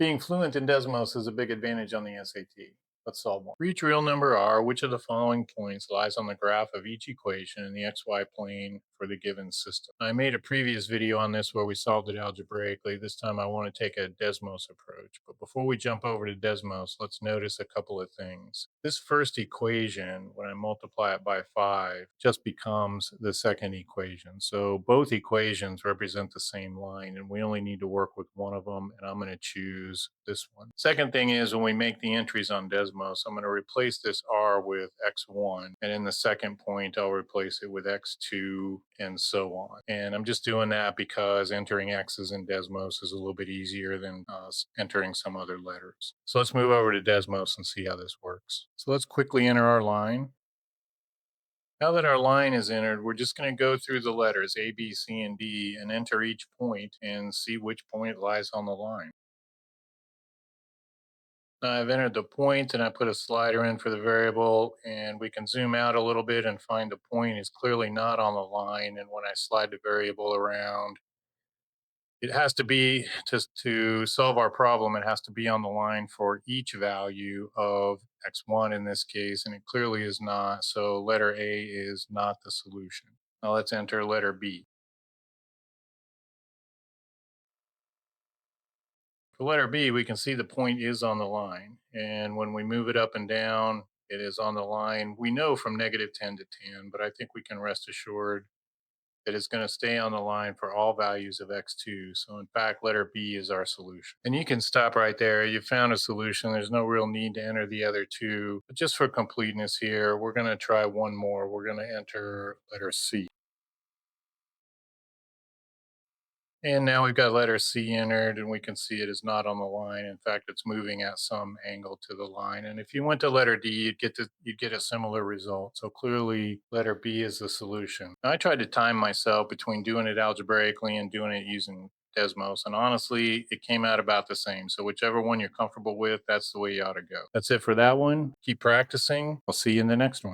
Being fluent in Desmos is a big advantage on the SAT. Let's solve one. For each real number r, which of the following points lies on the graph of each equation in the xy plane for the given system? I made a previous video on this where we solved it algebraically. This time I want to take a Desmos approach. But before we jump over to Desmos, let's notice a couple of things. This first equation, when I multiply it by 5, just becomes the second equation. So both equations represent the same line, and we only need to work with one of them, and I'm going to choose this one. Second thing is, when we make the entries on Desmos, I'm going to replace this r with x1, and in the second point I'll replace it with x2, and so on. And I'm just doing that because entering x's in Desmos is a little bit easier than entering some other letters. So let's move over to Desmos and see how this works. So let's quickly enter our line. Now that our line is entered, we're just going to go through the letters A, B, C, and D and enter each point and see which point lies on the line. I've entered the point and I put a slider in for the variable, and we can zoom out a little bit and find the point is clearly not on the line. And when I slide the variable around, it has to be, to solve our problem, it has to be on the line for each value of x1 in this case, and it clearly is not. So letter A is not the solution. Now let's enter letter B. For letter B, we can see the point is on the line. And when we move it up and down, it is on the line. We know from -10 to 10, but I think we can rest assured that it's going to stay on the line for all values of x2. So in fact, letter B is our solution. And you can stop right there. You found a solution. There's no real need to enter the other two. But just for completeness here, we're going to try one more. We're going to enter letter C. And now we've got letter C entered, and we can see it is not on the line. In fact, it's moving at some angle to the line. And if you went to letter D, you'd get a similar result. So clearly, letter B is the solution. Now, I tried to time myself between doing it algebraically and doing it using Desmos, and honestly, it came out about the same. So whichever one you're comfortable with, that's the way you ought to go. That's it for that one. Keep practicing. I'll see you in the next one.